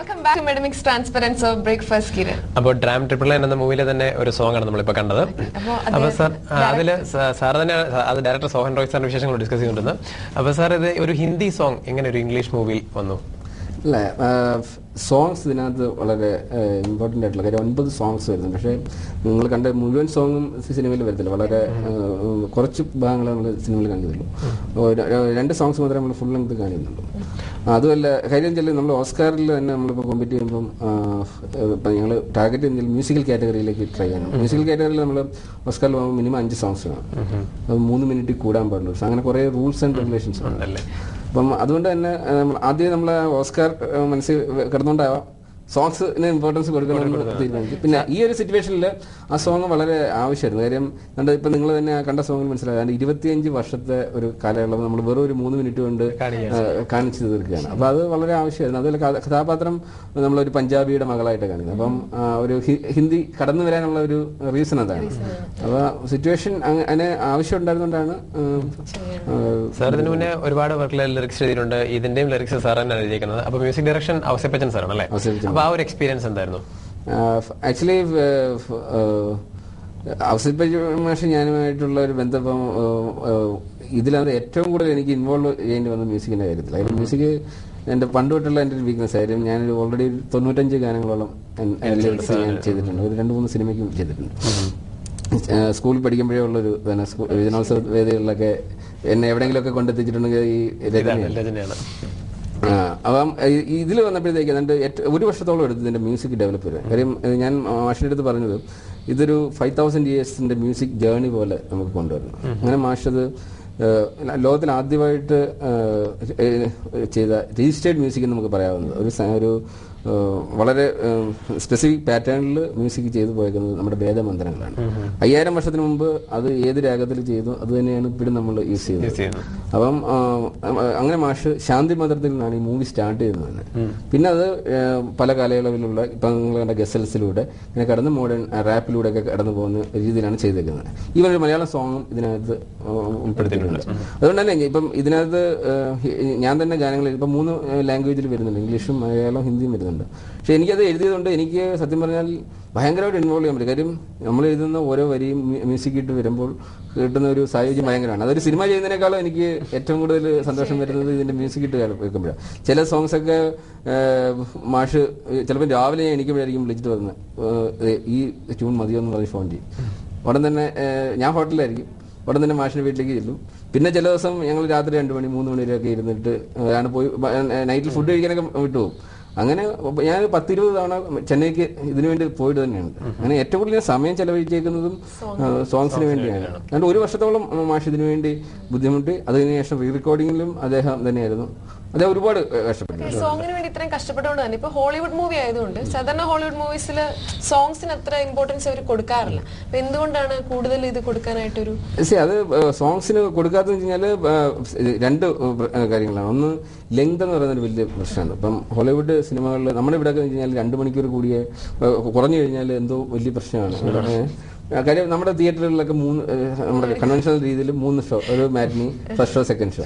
Welcome back to Medimix transparence of breakfast Kiran. അപ്പോൾ ഡ്രാം triple nine എന്ന മൂവിയിലെ തന്നെ ഒരു സോങ് ആണ് നമ്മളിപ്പോൾ കണ്ടത്. അപ്പോൾ സാർ അതിൽ സാർ തന്നെ അത് ഡയറക്ടർ സോഹൻ റോയ് സാറിന്റെ വിശേഷങ്ങൾ ഡിസ്കസ് ചെയ്തിട്ടുണ്ട്. അപ്പോൾ സാർ ഇത് ഒരു ഹിന്ദി സോങ് എങ്ങനെ ഒരു ഇംഗ്ലീഷ് മൂവിയിൽ വന്നു? അല്ല, സോങ്സ് ഇതിനകത്ത് വളരെ ഇമ്പോർട്ടൻ്റ് ആയിട്ടുള്ള കാര്യം 9 സോങ്സ് വരുന്നുണ്ട്. പക്ഷേ നിങ്ങൾ കണ്ട മുഴുവൻ സോങ്ങും സിനിമയിൽ വരത്തില്ല. വളരെ കുറച്ച് ഭാഗങ്ങൾ നമ്മൾ സിനിമയിൽ കാണിക്കുന്നുള്ളൂ. 2 സോങ്സ് മാത്രമേ നമ്മൾ ഫുൾ ലെങ്ത് കാണിക്കുന്നുള്ളൂ. അതുമല്ല, കാര്യം വെച്ചാൽ നമ്മൾ ഓസ്കാറിൽ തന്നെ നമ്മളിപ്പോൾ കോമ്പീറ്റ് ചെയ്യുമ്പം ഇപ്പം ഞങ്ങൾ ടാർഗറ്റ് ചെയ്യുന്ന മ്യൂസിക്കൽ കാറ്റഗറിയിലേക്ക് ട്രൈ ചെയ്യണം. മ്യൂസിക്കൽ കാറ്റഗറിയിൽ നമ്മൾ ഓസ്കാറിൽ പോകുമ്പോൾ മിനിമം 5 സോങ്സ് വേണം. അത് 3 മിനിറ്റ് കൂടാൻ പാടുള്ളൂ. അങ്ങനെ കുറേ റൂൾസ് ആൻഡ് റെഗുലേഷൻസ് ഉണ്ടല്ലേ. അപ്പം അതുകൊണ്ട് തന്നെ ആദ്യം നമ്മൾ ഓസ്കാർ മനസ്സിൽ കിടന്നുകൊണ്ടാവാം സോങ്സിന് ഇമ്പോർട്ടൻസ് കൊടുക്കണമെന്ന് തീരുമാനിച്ചു. പിന്നെ ഈ ഒരു സിറ്റുവേഷനിൽ ആ സോങ് വളരെ ആവശ്യമായിരുന്നു. കാര്യം ഇപ്പം നിങ്ങൾ തന്നെ കണ്ട സോങ്ങിൽ മനസ്സിലാകാൻ 25 വർഷത്തെ ഒരു കാലയളവ് നമ്മൾ വെറും ഒരു 3 മിനിറ്റ് കൊണ്ട് കാണിച്ചു തീർക്കുകയാണ്. അപ്പോൾ അത് വളരെ ആവശ്യമായിരുന്നു. അതുപോലെ കഥാപാത്രം നമ്മളൊരു പഞ്ചാബിയുടെ മകളായിട്ട് കാണിക്കുന്നത്. അപ്പം ഒരു ഹിന്ദി കടന്നു വരാനുള്ള ഒരു റീസൺ അതാണ്. അപ്പോൾ സിറ്റുവേഷൻ അങ്ങനെ ആവശ്യം ഉണ്ടായിരുന്നുകൊണ്ടാണ്. സാർ ഇതിന് മുന്നേ ഒരുപാട് വർക്കിൽ ലിറിക്സ് എഴുതിയിട്ടുണ്ട്. ഇതിന്റെയും ലിറിക്സ് സാർ തന്നെ എഴുതിയിരിക്കുന്നത്. അപ്പോൾ മ്യൂസിക് ഡയറക്ഷൻ ഔസേപ്പച്ചൻ സാറാണ് അല്ലേ? ആ ഒരു എക്സ്പീരിയൻസ് എന്തായിരുന്നു? ആക്ച്വലി ഔസേപ്പച്ചൻ ഞാനുമായിട്ടുള്ള ഒരു ബന്ധം ഇതിലാണ് ഏറ്റവും കൂടുതൽ എനിക്ക് ഇൻവോൾവ് ചെയ്യേണ്ടി വന്നത് മ്യൂസിക്കിന്റെ കാര്യത്തിൽ. അതിൽ മ്യൂസിക് എൻ്റെ പണ്ട് തൊട്ടുള്ള എൻ്റെ ഒരു വീക്ക്നെസ് ആയിരുന്നു. ഞാൻ ഓൾറെഡി 95 ഗാനങ്ങളോളം ലിറിക്സ് ഞാൻ ചെയ്തിട്ടുണ്ട്. ഒരു 2-3 സിനിമയ്ക്കും ചെയ്തിട്ടുണ്ട്. സ്കൂളിൽ പഠിക്കുമ്പോഴേ ഉള്ളൊരു തന്നെ യുവജനോത്സവ വേദികളിലൊക്കെ എന്നെ എവിടെയെങ്കിലുമൊക്കെ കൊണ്ടെത്തിച്ചിട്ടുണ്ടെങ്കിൽ ഈ രചനയാണ്. അപ്പം ഇതിൽ വന്നപ്പോഴത്തേക്ക് എൻ്റെ 1 വർഷത്തോളം എടുത്തു ഇതിൻ്റെ മ്യൂസിക് ഡെവലപ്പ് ചെയ്യാൻ. കാര്യം ഞാൻ മാഷിൻ്റെ അടുത്ത് പറഞ്ഞത് ഇതൊരു 5000 yearsന്റെ മ്യൂസിക് ജേർണി പോലെ നമുക്ക് കൊണ്ടുവരണം. അങ്ങനെ മാഷത് ലോകത്തിൽ ആദ്യമായിട്ട് ചെയ്ത രജിസ്റ്റേർഡ് മ്യൂസിക് എന്ന് നമുക്ക് പറയാവുന്നത് ഒരു വളരെ സ്പെസിഫിക് പാറ്റേണിൽ മ്യൂസിക് ചെയ്തു പോയേക്കുന്നത് നമ്മുടെ വേദമന്ത്രങ്ങളാണ്. 5000 വർഷത്തിന് മുമ്പ് അത് ഏത് രാഗത്തിൽ ചെയ്തു അത് തന്നെയാണ് ഇപ്പോഴും നമ്മൾ യൂസ് ചെയ്യുന്നത്. അപ്പം അങ്ങനെ മാഷ് ശാന്തി മന്ത്രത്തിൽ നിന്നാണ് ഈ മൂവി സ്റ്റാർട്ട് ചെയ്യുന്നത് തന്നെ. പിന്നെ അത് പല കാലയളവിലുള്ള ഇപ്പം നിങ്ങൾ കണ്ട ഗസൽസിലൂടെ ഇങ്ങനെ കടന്ന് മോഡേൺ റാപ്പിലൂടെ ഒക്കെ കടന്നു പോകുന്ന രീതിയിലാണ് ചെയ്തേക്കുന്നത്. ഈവൻ ഒരു മലയാളം സോങ്ങും ഇതിനകത്ത് ഉൾപ്പെടുത്തിയിട്ടുണ്ട്. അതുകൊണ്ട് തന്നെ ഇപ്പം ഇതിനകത്ത് ഞാൻ തന്നെ ഗാനങ്ങൾ ഇപ്പം 3 ലാംഗ്വേജിൽ വരുന്നുണ്ട്. ഇംഗ്ലീഷും മലയാളവും ഹിന്ദിയും വരുന്നുണ്ട്. പക്ഷെ എനിക്കത് എഴുതിയതുകൊണ്ട് എനിക്ക് സത്യം പറഞ്ഞാൽ ഭയങ്കരമായിട്ട് ഇൻവോൾവ് ചെയ്യാൻ പറ്റും. കാര്യം നമ്മൾ എഴുതുന്ന ഓരോ വരിയും മ്യൂസിക് ഇട്ട് വരുമ്പോൾ കിട്ടുന്ന ഒരു സായുജ്യം ഭയങ്കരമാണ്. അതൊരു സിനിമ ചെയ്യുന്നതിനേക്കാളും എനിക്ക് ഏറ്റവും കൂടുതൽ സന്തോഷം വരുന്നത് ഇതിന്റെ മ്യൂസിക് ഇട്ട് വെക്കുമ്പോഴാണ്. ചില സോങ്സ് ഒക്കെ മാഷ് ചിലപ്പോൾ രാവിലെ ഞാൻ എണീക്കുമ്പോഴായിരിക്കും വിളിച്ചിട്ട് വരുന്നത് ഈ ട്യൂൺ മതിയോ എന്ന് പറഞ്ഞ് ഫോൺ ചെയ്യും. ഉടൻ തന്നെ ഞാൻ ഹോട്ടലിലായിരിക്കും. ഉടൻ തന്നെ മാഷിന്റെ വീട്ടിലേക്ക് ചെല്ലും. പിന്നെ ചില ദിവസം ഞങ്ങൾ രാത്രി 2 മണി 3 മണി വരെയൊക്കെ ഇരുന്നിട്ട് പോയി നൈറ്റിൽ ഫുഡ് കഴിക്കാനൊക്കെ വിട്ടുപോകും. അങ്ങനെ ഞാൻ 10-20 തവണ ചെന്നൈക്ക് ഇതിനു വേണ്ടി പോയിട്ട് തന്നെയാണ്. അങ്ങനെ ഏറ്റവും കൂടുതൽ സമയം ചെലവഴിച്ചേക്കുന്നതും സോങ്സിന് വേണ്ടിയാണ്. അതുകൊണ്ട് 1 വർഷത്തോളം മാഷ് ഇതിനു വേണ്ടി ബുദ്ധിമുട്ടി. അതിനുശേഷം റീ റെക്കോർഡിങ്ങിലും അദ്ദേഹം തന്നെയായിരുന്നു. അദ്ദേഹം ഒരുപാട് കഷ്ടപ്പെട്ടു. സോങ്ങിന് വേണ്ടി ഇത്രയും കഷ്ടപ്പെട്ടുകൊണ്ട് തന്നെ ഇപ്പൊ ഹോളിവുഡ് മൂവി ആയതുകൊണ്ട് സാധാരണ ഹോളിവുഡ് മൂവീസിൽ സോങ്സിന് അത്ര ഇമ്പോർട്ടൻസ് അവർ കൊടുക്കാറില്ല. അപ്പൊ എന്തുകൊണ്ടാണ് കൂടുതൽ ഇത് കൊടുക്കാനായിട്ടൊരു അത് സോങ്സിന് കൊടുക്കാത്തതെന്ന് വെച്ചാല് 2 കാര്യങ്ങളാണ്. ഒന്ന് ലെങ്ത് എന്ന് പറയുന്നൊരു വലിയ പ്രശ്നമാണ്. ഇപ്പം ഹോളിവുഡ് സിനിമകളിൽ നമ്മുടെ ഇവിടെ ഒക്കെ വെച്ച് കഴിഞ്ഞാൽ 2 മണിക്കൂർ കൂടിയ കുറഞ്ഞു കഴിഞ്ഞാൽ എന്തോ വലിയ പ്രശ്നമാണ്. കാര്യം നമ്മുടെ തിയേറ്ററുകളിലൊക്കെ നമ്മുടെ കൺവെൻഷണൽ രീതിയിൽ 3 ഷോ, ഒരു മാറ്റിനി, ഫസ്റ്റ് ഷോ, സെക്കൻഡ് ഷോ.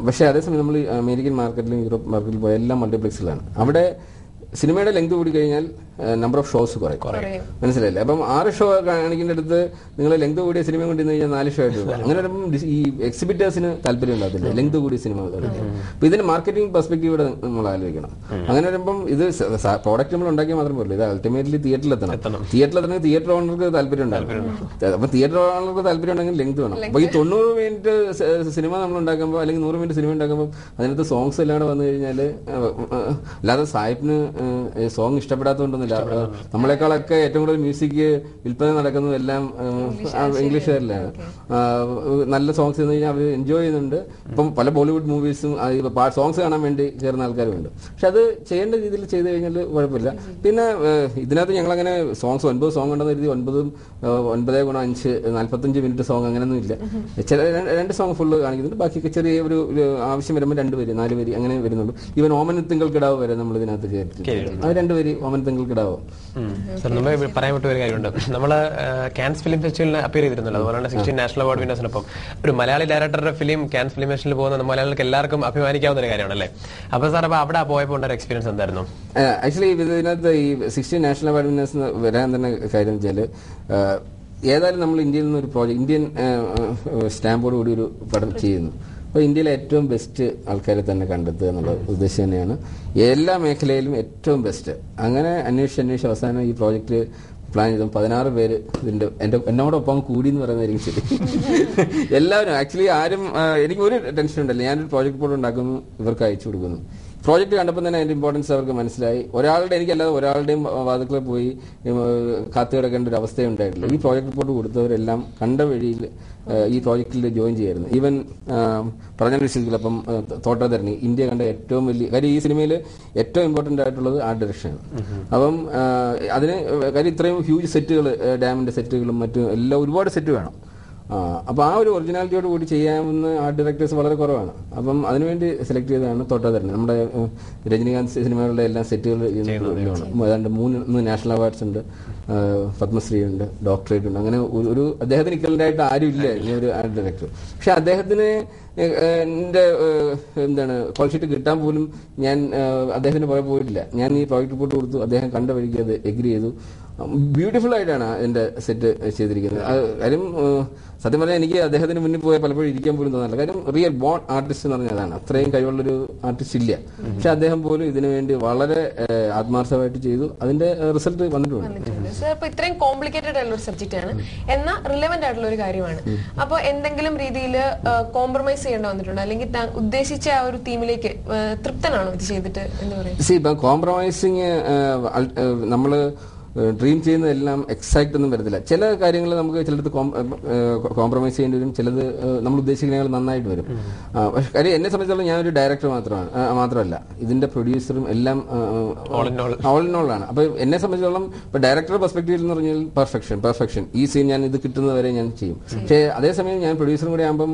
പക്ഷേ അതേസമയം നമ്മൾ അമേരിക്കൻ മാർക്കറ്റിലും യൂറോപ്പ് മാർക്കറ്റിലും പോയ എല്ലാം മൾട്ടിപ്ലക്സിലാണ്. അവിടെ സിനിമയുടെ ലെങ്ത് കൂടി കഴിഞ്ഞാൽ നമ്പർ ഓഫ് ഷോസ് കുറയും. മനസ്സിലായില്ലേ? അപ്പം 6 ഷോ കാണിക്കേണ്ട അടുത്ത് നിങ്ങൾ ലെങ്ത് കൂടിയ സിനിമ കൊണ്ടിരുന്നു കഴിഞ്ഞാൽ 4 ഷോ ആയിട്ട് പോകും. അങ്ങനെ വരുമ്പോൾ ഈ എക്സിബിറ്റേഴ്സിന് താല്പര്യം ഉണ്ടാകത്തില്ല ലെങ്ത് കൂടിയ സിനിമ. അപ്പൊ ഇതിന് മാർക്കറ്റിംഗ് പെർസ്പെക്റ്റീവ് നമ്മൾ ആലോചിക്കണം. അങ്ങനെ വരുമ്പം ഇത് പ്രോഡക്റ്റ് നമ്മൾ ഉണ്ടാക്കിയാൽ മാത്രം പോലും ഇത് അൾട്ടിമേറ്റ്ലി തിയേറ്ററിലെത്തണം. തിയേറ്റർ ഓണർക്ക് താല്പര്യം ഉണ്ടാകും. അപ്പൊ തിയേറ്റർ ഓണർക്ക് താല്പര്യം ഉണ്ടെങ്കിൽ ലെങ്ത് വേണം. അപ്പൊ ഈ 90 മിനിറ്റ് സിനിമ നമ്മൾ ഉണ്ടാക്കുമ്പോൾ അല്ലെങ്കിൽ 100 മിനിറ്റ് സിനിമ ഉണ്ടാക്കുമ്പോൾ അതിനകത്ത് സോങ്സ് എല്ലാം വന്നു കഴിഞ്ഞാൽ അല്ലാതെ സാഹിബിന് സോങ് ഇഷ്ടപ്പെടാത്തതുകൊണ്ടൊന്നുമില്ല. നമ്മളെക്കാളൊക്കെ ഏറ്റവും കൂടുതൽ മ്യൂസിക് വിൽപ്പന നടക്കുന്നതെല്ലാം ഇംഗ്ലീഷുകാരിലാണ്. നല്ല സോങ്സ് എന്ന് കഴിഞ്ഞാൽ അവർ എൻജോയ് ചെയ്യുന്നുണ്ട്. ഇപ്പം പല ബോളിവുഡ് മൂവീസും സോങ്സ് കാണാൻ വേണ്ടി ചേർന്ന ആൾക്കാരുമുണ്ട്. പക്ഷെ അത് ചെയ്യേണ്ട രീതിയിൽ ചെയ്ത് കഴിഞ്ഞാൽ കുഴപ്പമില്ല. പിന്നെ ഇതിനകത്ത് ഞങ്ങളങ്ങനെ സോങ്സ് 9 സോങ് ഉണ്ടെന്ന് കരുതി 9 × 5 45 മിനിറ്റ് സോങ് അങ്ങനെയൊന്നും ഇല്ല. ചില 2 സോങ് ഫുള്ള് കാണിക്കുന്നുണ്ട്. ബാക്കിയൊക്കെ ചെറിയ ഒരു ആവശ്യം വരുമ്പോൾ 2 വരി 4 വരി അങ്ങനെ വരുന്നുള്ളൂ. ഈവൻ ഓമന തിങ്കൾ കിടാവ് വരെ നമ്മൾ ഇതിനകത്ത് കേട്ടിട്ടുണ്ട്. അത് രണ്ടുപേര് ഓമൻ തിങ്കൾ കിടാവും. സാർ നമ്മൾ പറയാൻ വിട്ട ഒരു കാര്യമുണ്ട്. നമ്മള് കാൻസ് ഫിലിം ഫെസ്റ്റിവലിന് അപ്പിയർ ചെയ്തിരുന്നല്ലോ, അതുപോലെ തന്നെ 16 നാഷണൽ അവാർഡ് വിന്നേഴ്സിനൊപ്പം ഒരു മലയാളി ഡയറക്ടറുടെ ഫിലിം കാൻസ് ഫിലിം ഫെസ്റ്റിവലിൽ പോകുന്ന മലയാളികൾക്ക് എല്ലാവർക്കും അഭിമാനിക്കാവുന്ന ഒരു കാര്യമാണല്ലേ. അപ്പൊ സാർ അപ്പൊ അവിടെ പോയപ്പോൾ ഉണ്ടായ എക്സ്പീരിയൻസ് എന്തായിരുന്നു? ആക്ച്വലി ഇതിനകത്ത് ഈ 16 നാഷണൽ അവാർഡ് വിന്നേഴ്സ് വരാൻ തന്നെ കാര്യം വെച്ചാല് ഏതായാലും നമ്മൾ ഇന്ത്യയിൽ നിന്ന് ഒരു പ്രോജക്ട് ഇന്ത്യൻ സ്റ്റാമ്പോട് കൂടി ഒരു പടം ചെയ്യുന്നു. അപ്പോൾ ഇന്ത്യയിലെ ഏറ്റവും ബെസ്റ്റ് ആൾക്കാരെ തന്നെ കണ്ടെത്തുക എന്നുള്ള ഉദ്ദേശം തന്നെയാണ്. എല്ലാ മേഖലയിലും ഏറ്റവും ബെസ്റ്റ് അങ്ങനെ അന്വേഷിച്ച് അവസാനം ഈ പ്രോജക്റ്റ് പ്ലാൻ ചെയ്തു. 16 പേര് ഇതിന്റെ എന്നോടൊപ്പം കൂടി എന്ന് പറയുന്നതായിരിക്കും ശരി. എല്ലാവരും ആക്ച്വലി ആരും എനിക്ക് ഒരു ടെൻഷൻ ഉണ്ടല്ലോ. ഞാനൊരു പ്രോജക്റ്റ് ബോർഡ് ഉണ്ടാക്കുന്നു, ഇവർക്ക് അയച്ചു കൊടുക്കുന്നു. പ്രോജക്റ്റ് കണ്ടപ്പോൾ തന്നെ അതിന്റെ ഇമ്പോർട്ടൻസ് അവർക്ക് മനസ്സിലായി. എനിക്കല്ലാതെ ഒരാളുടെയും വാതുക്കളെ പോയി കാത്തു കിടക്കേണ്ട ഒരു അവസ്ഥ ഉണ്ടായിട്ടില്ല. ഈ പ്രോജക്റ്റ് റിപ്പോർട്ട് കൊടുത്തവരെല്ലാം കണ്ട വഴിയിൽ ഈ പ്രോജക്റ്റിൽ ജോയിൻ ചെയ്യായിരുന്നു. ഈവൻ പറഞ്ഞ വിഷയത്തിൽ അപ്പം തോട്ടധരണി ഇന്ത്യ കണ്ട ഏറ്റവും വലിയ കാര്യം, ഈ സിനിമയിൽ ഏറ്റവും ഇമ്പോർട്ടന്റ് ആയിട്ടുള്ളത് ആർട്ട് ഡയറക്ഷനാണ്. അപ്പം അതിന് കാര്യം ഇത്രയും ഹ്യൂജ് സെറ്റുകൾ, ഡാമിന്റെ സെറ്റുകളും മറ്റും എല്ലാം ഒരുപാട് സെറ്റ് വേണം. അപ്പൊ ആ ഒരു ഒറിജിനാലിറ്റിയോട് കൂടി ചെയ്യാവുന്ന ആർട്ട് ഡയറക്ടേഴ്സ് വളരെ കുറവാണ്. അപ്പം അതിനുവേണ്ടി സെലക്ട് ചെയ്തതാണ് തോട്ടധരണി. നമ്മുടെ രജനീകാന്ത് സിനിമകളുടെ എല്ലാം സെറ്റുകൾ ഏതാണ്ട് 3 നാഷണൽ അവാർഡ്സ് ഉണ്ട്, പത്മശ്രീ ഉണ്ട്, ഡോക്ടറേറ്റ് ഉണ്ട്. അങ്ങനെ ഒരു അദ്ദേഹത്തിന് ഇക്വലന്റായിട്ട് ആരും ഇല്ല ഈ ഒരു ആർട്ട് ഡയറക്ടർ. പക്ഷെ അദ്ദേഹത്തിന് കോൾ ഷീറ്റ് കിട്ടാൻ പോലും ഞാൻ അദ്ദേഹത്തിന് പുറകെ പോയിട്ടില്ല. ഞാൻ ഈ പ്രോജക്റ്റ് റിപ്പോർട്ട് കൊടുത്തു, അദ്ദേഹം കണ്ട വഴിക്ക് അത് എഗ്രി ചെയ്തു. ബ്യൂട്ടിഫുൾ ആയിട്ടാണ് എന്റെ സെറ്റ് ചെയ്തിരിക്കുന്നത്. കാര്യം സത്യം പറഞ്ഞാൽ എനിക്ക് അദ്ദേഹത്തിന് മുന്നിൽ പോയാൽ പലപ്പോഴും ഇരിക്കാൻ പോലും തോന്നില്ല. കാര്യം റിയൽ ബോൺ ആർട്ടിസ്റ്റ് എന്ന് പറഞ്ഞാൽ അതാണ്. അത്രയും കഴിവുള്ളൊരു ആർട്ടിസ്റ്റ് ഇല്ല. പക്ഷെ അദ്ദേഹം പോലും ഇതിനു വേണ്ടി വളരെ ആത്മാർത്ഥമായിട്ട് ചെയ്തു. അതിന്റെ റിസൾട്ട് വന്നിട്ടുണ്ട്. സർ, ഇപ്പൊ ഇത്രയും കോംപ്ലിക്കേറ്റഡ് ആയിട്ടുള്ള ഒരു സബ്ജക്റ്റ് ആണ്, എന്നാൽ റിലവന്റ് ആയിട്ടുള്ള ഒരു കാര്യമാണ്. അപ്പോൾ എന്തെങ്കിലും രീതിയിൽ കോംപ്രമൈസ് ചെയ്യേണ്ടി വന്നിട്ടുണ്ട്, അല്ലെങ്കിൽ ഉദ്ദേശിച്ച ആ ഒരു തീമിലേക്ക് തൃപ്തനാണോ ഇത് ചെയ്തിട്ട് എന്ന് പറയുന്നത്? കോംപ്രമൈസിങ് നമ്മള് ഡ്രീം ചെയ്യുന്നതെല്ലാം എക്സാക്ട് ഒന്നും വരത്തില്ല. ചില കാര്യങ്ങൾ നമുക്ക് ചിലടത്ത് കോംപ്രമൈസ് ചെയ്യേണ്ടി വരും, ചിലത് നമ്മൾ ഉദ്ദേശിക്കുന്നതിനേക്കാൾ നന്നായിട്ട് വരും. പക്ഷെ കാര്യം എന്നെ സംബന്ധിച്ചിടത്തോളം ഞാനൊരു ഡയറക്ടർ മാത്രമല്ല ഇതിന്റെ പ്രൊഡ്യൂസറും എല്ലാം ഓൾ ഇൻ ഓൾ ആണ്. അപ്പൊ എന്നെ സംബന്ധിച്ചിടത്തോളം ഇപ്പൊ ഡയറക്ടർ പെർസ്പെക്ടീവിൽ എന്ന് പറഞ്ഞാൽ പെർഫെക്ഷൻ ഈ സീൻ ഞാൻ ഇത് കിട്ടുന്നത് വരെ ഞാൻ ചെയ്യും. പക്ഷേ അതേസമയം ഞാൻ പ്രൊഡ്യൂസറും കൂടെ ആകുമ്പം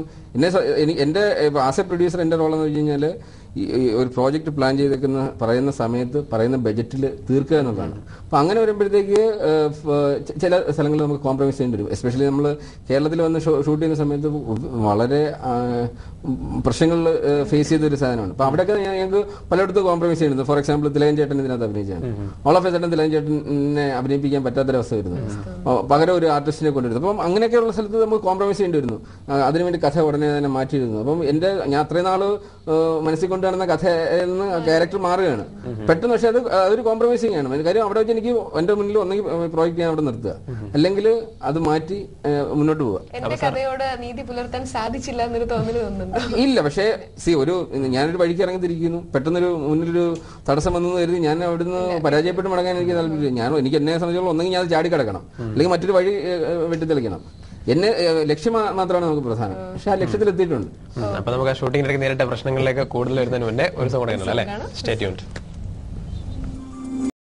എന്റെ ആസ് എ പ്രൊഡ്യൂസർ എന്റെ റോൾ എന്ന് വെച്ച് കഴിഞ്ഞാൽ ഒരു പ്രോജക്റ്റ് പ്ലാൻ ചെയ്തേക്കുന്ന പറയുന്ന സമയത്ത് പറയുന്ന ബജറ്റിൽ തീർക്കുക എന്നുള്ളതാണ്. അപ്പൊ അങ്ങനെ വരുമ്പോഴത്തേക്ക് ചില സ്ഥലങ്ങളിൽ നമുക്ക് കോംപ്രമൈസ് ചെയ്യേണ്ടി വരും. എസ്പെഷ്യലി നമ്മൾ കേരളത്തിൽ വന്ന് ഷൂട്ട് ചെയ്യുന്ന സമയത്ത് വളരെ പ്രശ്നങ്ങൾ ഫേസ് ചെയ്ത ഒരു സാധനമാണ്. അപ്പൊ അവിടെയൊക്കെ ഞങ്ങൾക്ക് പലയിടത്തും കോംപ്രമൈസ് ചെയ്യുന്നത്. ഫോർ എക്സാമ്പിൾ തിലകൻ ചേട്ടൻ ഇതിനകത്ത് അഭിനയിച്ചാണ്. All of a sudden Thilakan ചേട്ടനെ അഭിനയിപ്പിക്കാൻ പറ്റാത്തൊരവസ്ഥ വരുന്നു, പകരം ഒരു ആർട്ടിസ്റ്റിനെ കൊണ്ടുവരുന്നു. അപ്പം അങ്ങനെയൊക്കെയുള്ള സ്ഥലത്ത് നമുക്ക് കോംപ്രമൈസ് ചെയ്യേണ്ടി വരുന്നു. അതിനുവേണ്ടി കഥ ഉടനെ തന്നെ മാറ്റിയിരുന്നു. അപ്പം ഞാൻ അത്രയും നാള് മനസ്സിൽ കൊണ്ടുവരുന്ന കഥയിൽ നിന്ന് ക്യാരക്ടർ മാറുകയാണ് പെട്ടെന്ന്. പക്ഷെ അതൊരു കോംപ്രമൈസിംഗ് ആണ്. കാര്യം അവിടെ വെച്ച് എനിക്ക് എന്റെ മുന്നിൽ ഒന്നെങ്കിൽ പ്രോജക്റ്റ് ഞാൻ അവിടെ നിർത്തുക, അല്ലെങ്കിൽ അത് മാറ്റി മുന്നോട്ട് പോവുക. എന്റെ കഥയോട് നീതി പുലർത്താൻ സാധിച്ചില്ല എന്നൊരു തോന്നൽ തോന്നുന്നുണ്ടോ? ഇല്ല, പക്ഷേ ഞാനൊരു വഴിക്ക് ഇറങ്ങിത്തിരിക്കുന്നു, പെട്ടെന്നൊരു മുന്നിലൊരു തടസ്സം വന്നു കരുതി ഞാൻ അവിടുന്ന് പരാജയപ്പെട്ട് മടങ്ങാൻ എനിക്ക് താല്പര്യം. എനിക്ക് എന്നെ സംബന്ധിച്ചോളം ഒന്നെങ്കിൽ ഞാൻ ചാടി കിടക്കണം, അല്ലെങ്കിൽ മറ്റൊരു വഴി വെട്ടിത്തെളിക്കണം. ലക്ഷ്യം മാത്രമാണ് നമുക്ക് പ്രധാനം. പക്ഷെ ആ ലക്ഷ്യത്തിൽ എത്തിയിട്ടുണ്ട്. അപ്പൊ നമുക്ക് ആ ഷൂട്ടിംഗിലേക്ക് നേരിട്ട പ്രശ്നങ്ങളിലേക്ക് കൂടുതൽ വരുന്നതിന് മുന്നേ ഒരു സോങ് അല്ലേ? Stay tuned.